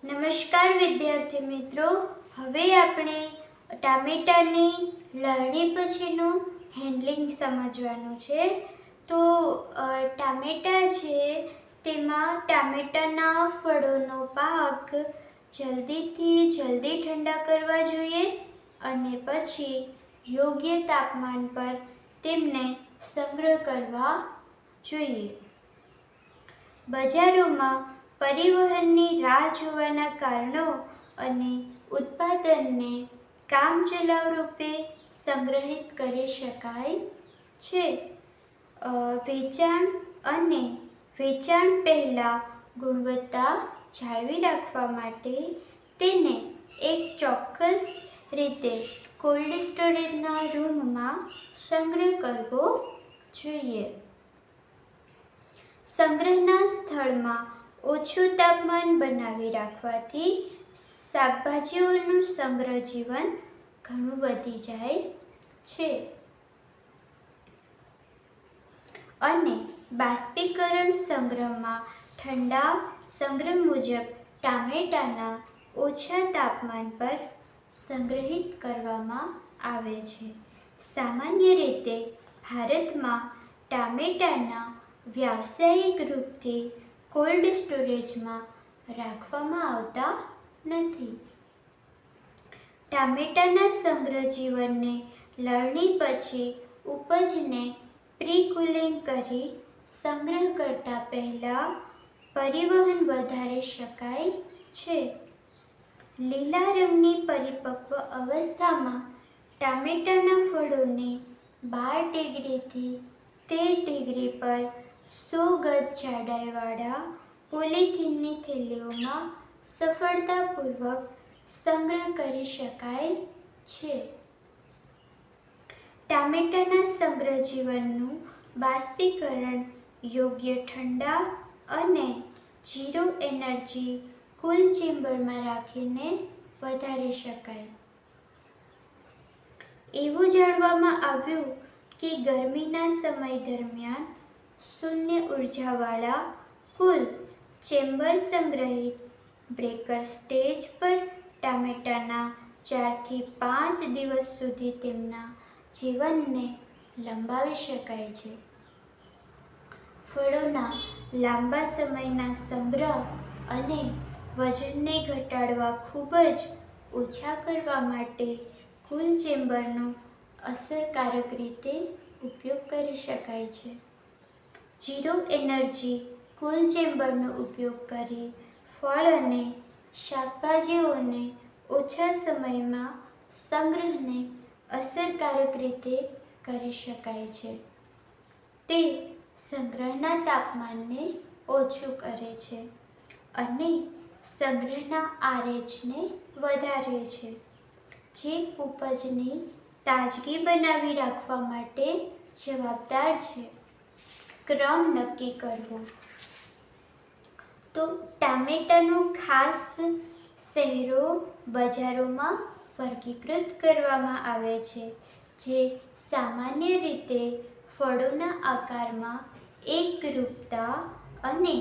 નમસ્કાર વિદ્યાર્થી મિત્રો, હવે આપણે ટામેટાની લણણી પછીનું હેન્ડલિંગ સમજવાનું છે. તો ટામેટા છે તેમાં ટામેટાના ફળોનો પાક જલ્દી ઠંડા કરવા જોઈએ અને પછી યોગ્ય તાપમાન પર તેમને સંગ્રહ કરવા જોઈએ. બજારોમાં પરિવહનની રાહ જોવાના કારણો અને ઉત્પાદનને કામચલાઉ રૂપે સંગ્રહિત કરી શકાય છે. વેચાણ પહેલાં ગુણવત્તા જાળવી રાખવા માટે તેને એક ચોક્કસ રીતે કોલ્ડ સ્ટોરેજના રૂમમાં સંગ્રહ કરવો જોઈએ. સંગ્રહના સ્થળમાં ઓછું તાપમાન બનાવી રાખવાથી શાકભાજીઓનું સંગ્રહ જીવન ઘણું વધી જાય છે. અને બાષ્પીકરણ સંગ્રહમાં ઠંડા સંગ્રહ મુજબ ટામેટાના ઓછા તાપમાન પર સંગ્રહિત કરવામાં આવે છે. સામાન્ય રીતે ભારતમાં ટામેટાના વ્યાવસાયિક રૂપથી કોલ્ડ સ્ટોરેજમાં રાખવામાં આવતા નથી. ટામેટાના સંગ્રહ જીવનને લણણી પછી ઉપજને પ્રી-કુલિંગ કરી સંગ્રહ કરતા પહેલા પરિવહન વધારી શકાય છે. લીલા રંગની પરિપક્વ અવસ્થામાં ટામેટાના ફળોને 12 ડિગ્રીથી 13 ડિગ્રી પર 100 ગજ જાડાઈવાળા પોલિથીનની થેલીઓમાં સફળતાપૂર્વક સંગ્રહ કરી શકાય છે. ટામેટાના સંગ્રહ જીવનનું બાષ્પીકરણ યોગ્ય ઠંડા અને ઝીરો એનર્જી કુલ ચેમ્બરમાં રાખીને વધારી શકાય. એવું જાણવામાં આવ્યું કે ગરમીના સમય દરમિયાન શૂન્ય ઉર્જાવાળા કુલ ચેમ્બર સંગ્રહિત બ્રેકર સ્ટેજ પર ટામેટાના 4 થી 5 દિવસ સુધી તેમના જીવનને લંબાવી શકાય છે. ફળોના લાંબા સમયના સંગ્રહ અને વજનને ઘટાડવા ખૂબ જ ઓછા કરવા માટે કુલ ચેમ્બરનો અસરકારક રીતે ઉપયોગ કરી શકાય છે. ઝીરો એનર્જી કુલ ચેમ્બરનો ઉપયોગ કરી ફળ અને શાકભાજીઓને ઓછા સમયમાં સંગ્રહને અસરકારક રીતે કરી શકાય છે. તે સંગ્રહના તાપમાનને ઓછું કરે છે અને સંગ્રહના આરએચને વધારે છે, જે ઉપજની તાજગી બનાવી રાખવા માટે જવાબદાર છે. ક્રમ નક્કી કરવો. તો ટામેટાનું ખાસ શહેરો બજારોમાં વર્ગીકૃત કરવામાં આવે છે, જે સામાન્ય રીતે ફળોના આકારમાં એકરૂપતા અને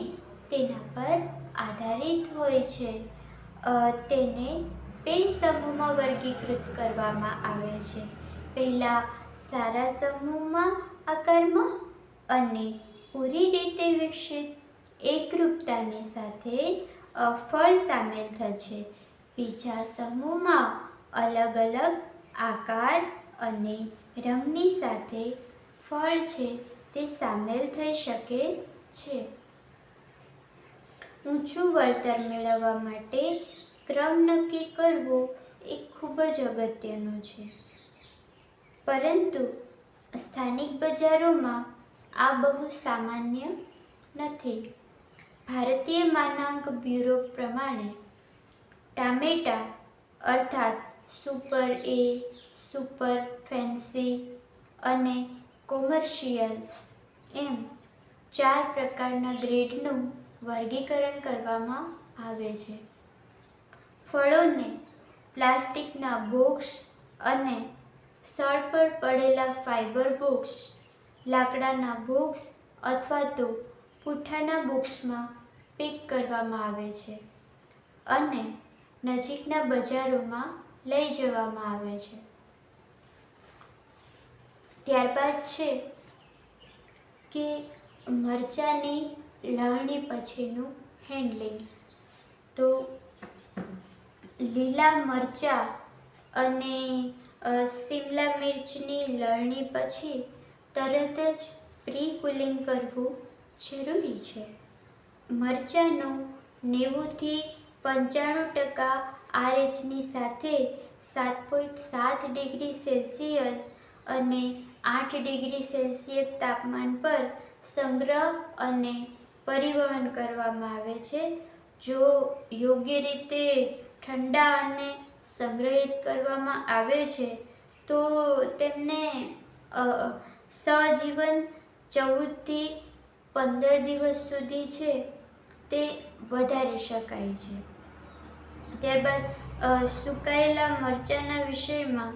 તેના પર આધારિત હોય છે. તેને 2 સમૂહમાં વર્ગીકૃત કરવામાં આવે છે. પહેલા સારા સમૂહમાં આકારમાં અને પૂરી રીતે વિકસિત એકરૂપતાની સાથે ફળ સામેલ છે. બીજા સમૂહમાં અલગ આકાર અને રંગની સાથે ફળ છે તે સામેલ થઈ શકે છે. ઊંચું વળતર મેળવવા માટે ક્રમ નક્કી કરવો એ ખૂબ જ અગત્યનું છે, પરંતુ સ્થાનિક બજારોમાં આ બહુ સામાન્ય નથી. ભારતીય માનાંક બ્યુરો પ્રમાણે ટામેટા અર્થાત સુપર એ, સુપર ફેન્સી અને કોમર્શિયલ્સ એમ 4 પ્રકારના ગ્રેડનું વર્ગીકરણ કરવામાં આવે છે. ફળોને પ્લાસ્ટિકના બોક્સ અને સ્થળ પર પડેલા ફાઇબર બોક્સ, લાકડાના બોક્સ અથવા તો પૂંઠાના બોક્સમાં પેક કરવામાં આવે છે. અને નજીકના બજારોમાં લઈ જવામાં આવે છે. ત્યારબાદ છે કે મરચાંની લણણી પછીનું હેન્ડલિંગ. તો લીલા મરચાં અને શિમલા મિર્ચની લણણી પછી તરત જ પ્રી કુલિંગ કરવું જરૂરી છે. મરચાંનું 90-95% RH સાથે 7.7 ડિગ્રી સેલ્સિયસ અને 8 ડિગ્રી સેલ્સિયસ તાપમાન પર સંગ્રહ અને પરિવહન કરવામાં આવે છે. જો યોગ્ય રીતે ઠંડા અને સંગ્રહિત કરવામાં આવે છે તો તેમને સજીવન 14 થી 15 દિવસ સુધી છે તે વધારી શકાય છે. ત્યારબાદ સુકાયેલા મરચાંના વિષયમાં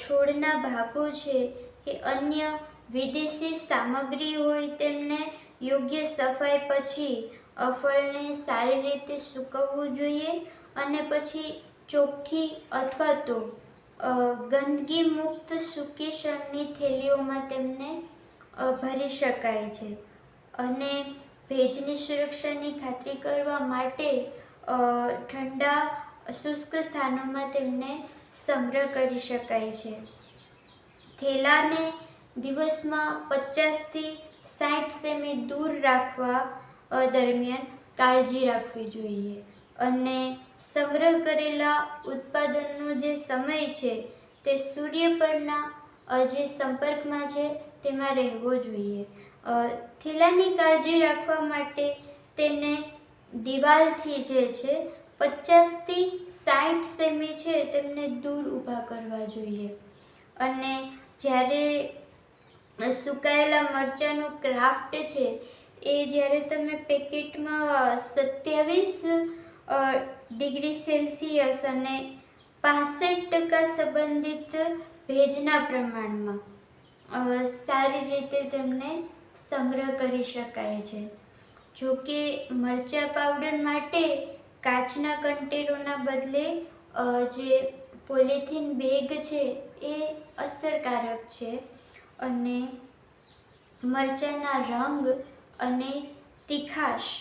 છોડના ભાગો છે એ અન્ય વિદેશી સામગ્રી હોય તેમને યોગ્ય સફાઈ પછી ફળને સારી રીતે સૂકવવું જોઈએ અને પછી ચોખ્ખી અથવા તો ગંદકી મુક્ત સૂકી શણની થેલીઓમાં તેમને ભરી શકાય છે. અને ભેજની સુરક્ષાની ખાતરી કરવા માટે ઠંડા શુષ્ક સ્થાનોમાં તેમને સંગ્રહ કરી શકાય છે. થેલાને દિવસમાં 50 થી 60 સેમી દૂર રાખવા દરમિયાન કાળજી રાખવી જોઈએ અને સંગ્રહ કરેલા ઉત્પાદનનો જે સમય છે તે સૂર્ય પરના જે સંપર્કમાં છે તેમાં રહેવો જોઈએ. થેલાની કાળજી રાખવા માટે તેને દિવાલથી જે છે 50 થી 60 સેમી છે તેમને દૂર ઊભા કરવા જોઈએ. અને જ્યારે સુકાયેલા મરચાંનું ક્રાફ્ટ છે એ જ્યારે તમે પેકેટમાં 27 ડિગ્રી સેલ્સિયસ અને 65% સંબંધિત ભેજના પ્રમાણમાં સારી રીતે તેમને સંગ્રહ કરી શકાય છે. જો કે મરચાં પાવડર માટે કાચના કન્ટેનરોના બદલે જે પોલિથીન બેગ છે એ અસરકારક છે. અને મરચાંના રંગ અને તીખાશ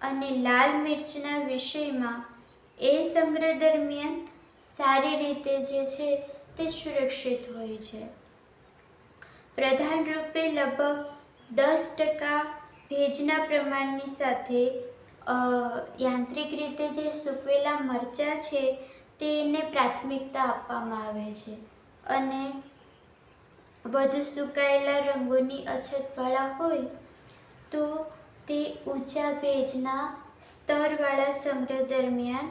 અને લાલ મિર્ચના વિષયમાં એ સંગ્રહ દરમિયાન સારી રીતે જે છે તે સુરક્ષિત હોય છે. પ્રધાન રૂપે લગભગ 10% ભેજના પ્રમાણની સાથે યાંત્રિક રીતે જે સૂકવેલા મરચાં છે તેને પ્રાથમિકતા આપવામાં આવે છે. અને વધુ સુકાયેલા રંગોની અછતવાળા હોય તો તે ઊંચા ભેજના સ્તરવાળા સંગ્રહ દરમિયાન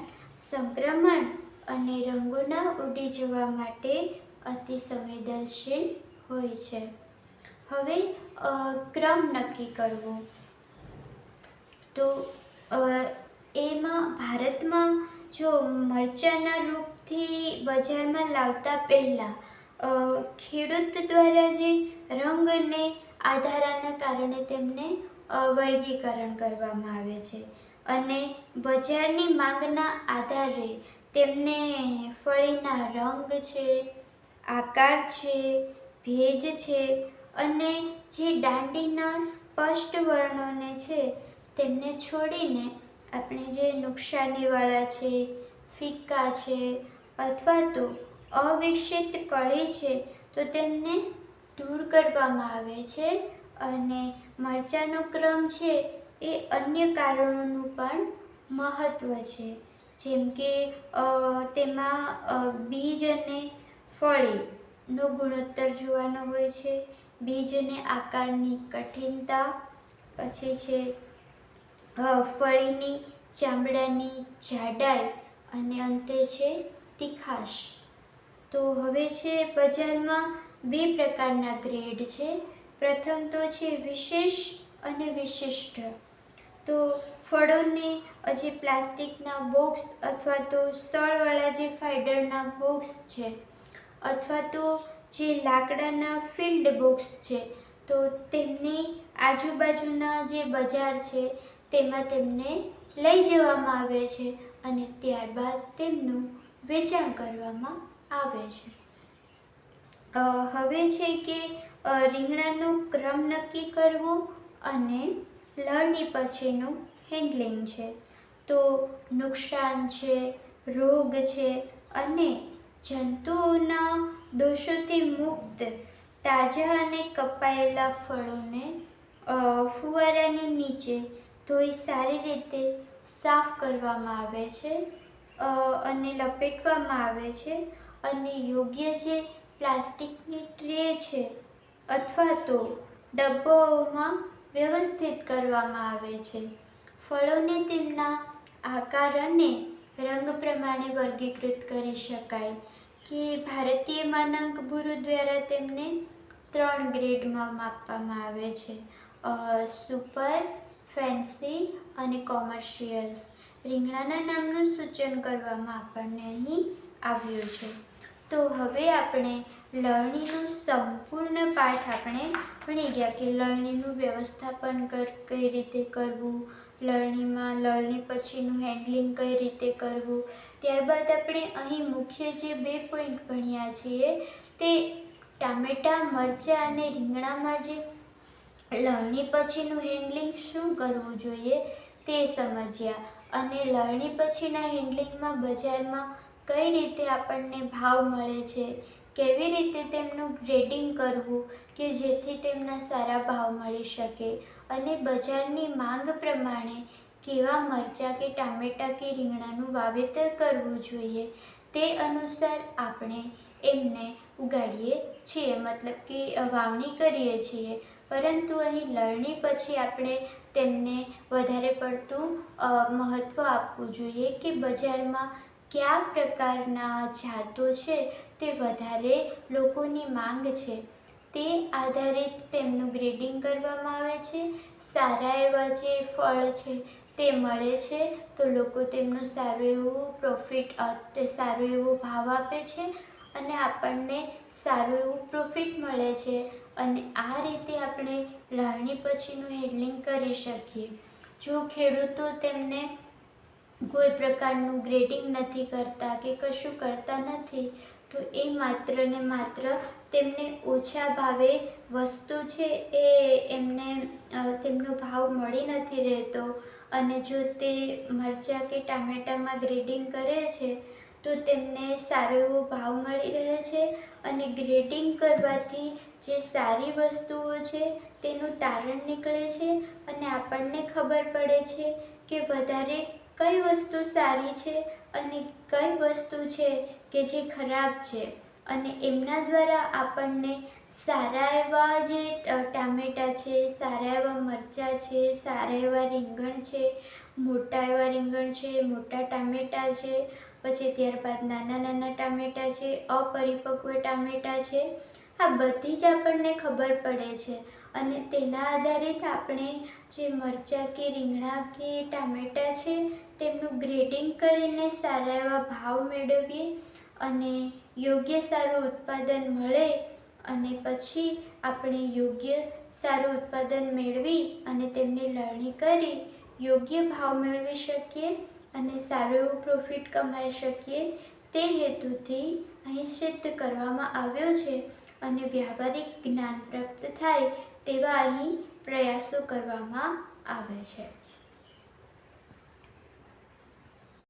સંક્રમણ અને રંગોના ઉડી જવા માટે અતિ સંવેદનશીલ હોય છે. હવે ક્રમ નક્કી કરવો. તો એમાં ભારતમાં જો મરચાંના રૂપથી બજારમાં લાવતા પહેલાં ખેડૂત દ્વારા જે રંગને આધારના કારણે તેમને વર્ગીકરણ કરવામાં આવે છે અને બજારની માંગના આધારે તેમને ફળીના રંગ છે, આકાર છે, ભેજ છે અને જે દાંડીના સ્પષ્ટ વર્ણોને છે તેમને છોડીને આપણે જે નુકસાનીવાળા છે, ફિક્કા છે અથવા તો અવિકસિત કળી છે તો તેમને દૂર કરવામાં આવે છે. અને મરચાંનો ક્રમ છે એ અન્ય કારણોનું પણ મહત્ત્વ છે. જેમ કે તેમાં બીજ અને ફળીનો ગુણોત્તર જોવાનો હોય છે, બીજ અને આકારની કઠિનતા, પછી છે ફળીની ચામડાની જાડાઈ અને અંતે છે તીખાશ. તો હવે છે બજારમાં 2 પ્રકારના ગ્રેડ છે. પ્રથમ તો છે વિશેષ અને વિશિષ્ટ. તો ફળોને જે પ્લાસ્ટિકના બોક્સ અથવા તો સળવાળા જે ફાઇબરના બોક્સ છે અથવા તો જે લાકડાના ફિલ્ડ બોક્સ છે તો તેમની આજુબાજુના જે બજાર છે તેમાં તેમને લઈ જવામાં આવે છે અને ત્યારબાદ તેમનું વેચાણ કરવામાં આવે છે. હવે છે કે રીંગણાનો ક્રમ નક્કી કરવો અને લણણી પછીનું હેન્ડલિંગ છે. તો નુકસાન છે, રોગ છે અને જંતુઓના દોષોથી મુક્ત તાજા અને કપાયેલા ફળોને ફુવારાની નીચે ધોઈ સારી રીતે સાફ કરવામાં આવે છે અને લપેટવામાં આવે છે અને યોગ્ય જે પ્લાસ્ટિકની ટ્રે છે અથવા તો ડબ્બાઓમાં વ્યવસ્થિત કરવામાં આવે છે. ફળોને તેમના આકાર અને રંગ પ્રમાણે વર્ગીકૃત કરી શકાય કે ભારતીય માનાંક બ્યુરો દ્વારા તેમને 3 ગ્રેડમાં માપવામાં આવે છે: સુપર, ફેન્સી અને કોમર્શિયલ્સ. રીંગણાના નામનું સૂચન કરવામાં આપણને અહીં આવ્યું છે. તો હવે આપણે લણણીનું સંપૂર્ણ પાઠ આપણે ભણી ગયા કે લણણીનું વ્યવસ્થાપન કઈ રીતે કરવું, લણણી પછીનું હેન્ડલિંગ કઈ રીતે કરવું. ત્યારબાદ આપણે અહીં મુખ્ય જે 2 પોઈન્ટ ભણ્યા છીએ તે ટામેટાં, મરચાં અને રીંગણામાં જે લણણી પછીનું હેન્ડલિંગ શું કરવું જોઈએ તે સમજ્યા અને લણણી પછીના હેન્ડલિંગમાં બજારમાં કઈ રીતે આપણને ભાવ મળે છે, કેવી રીતે તેમનું ગ્રેડિંગ કરવું કે જેથી તેમના સારા ભાવ મળી શકે અને બજારની માંગ પ્રમાણે કેવા મરચાં કે ટામેટાં કે રીંગણાનું વાવેતર કરવું જોઈએ તે અનુસાર આપણે એમને ઉગાડીએ છીએ, મતલબ કે વાવણી કરીએ છીએ. પરંતુ અહીં લણણી પછી આપણે તેમને વધારે પડતું મહત્ત્વ આપવું જોઈએ કે બજારમાં કયા પ્રકારના જાતો છે તે વધારે લોકોની માંગ છે તે આધારિત તેમનું ગ્રેડિંગ કરવામાં આવે છે. સારા એવા જે ફળ છે તે મળે છે તો લોકો તેમનો સારો એવો પ્રોફિટ સારો એવો ભાવ આપે છે અને આપણને સારું એવું પ્રોફિટ મળે છે અને આ રીતે આપણે લણણી પછીનું હેન્ડલિંગ કરી શકીએ. જો ખેડૂતો તેમને કોઈ પ્રકારનું ગ્રેડિંગ નથી કરતા કે કશું કરતા નથી તો એ માત્ર ને માત્ર તેમને ઓછા ભાવે વસ્તુ છે એ એમને તેમનો ભાવ મળી નથી રહેતો અને જો તે મરચાં કે ટામેટામાં ગ્રેડિંગ કરે છે તો તેમને સારો એવો ભાવ મળી રહે છે અને ગ્રેડિંગ કરવાથી જે સારી વસ્તુઓ છે તેનું તારણ નીકળે છે અને આપણને ખબર પડે છે કે વધારે કઈ વસ્તુ સારી છે અને કઈ વસ્તુ છે કે જે ખરાબ છે અને એમના દ્વારા આપણને સારા એવા જે ટામેટાં છે, સારા એવા મરચાં છે, સારા એવા રીંગણ છે, મોટા એવા રીંગણ છે, મોટા ટામેટાં છે, પછી ત્યારબાદ નાના નાના ટામેટાં છે, અપરિપક્વ ટામેટાં છે, આ બધી જ આપણને ખબર પડે છે અને તેના આધારિત આપણે જે મરચાં કે રીંગણા કે ટામેટાં છે તેમનું ગ્રેડિંગ કરીને સારા એવા ભાવ મેળવીએ અને યોગ્ય સારું ઉત્પાદન મળે અને પછી આપણે યોગ્ય સારું ઉત્પાદન મેળવી અને તેમને લણણી કરી યોગ્ય ભાવ મેળવી શકીએ અને સારું એવું પ્રોફિટ કમાઈ શકીએ તે હેતુથી અહીં સિદ્ધ કરવામાં આવ્યો છે અને વ્યવહારિક જ્ઞાન પ્રાપ્ત થાય તેવા અહીં પ્રયાસો કરવામાં આવે છે.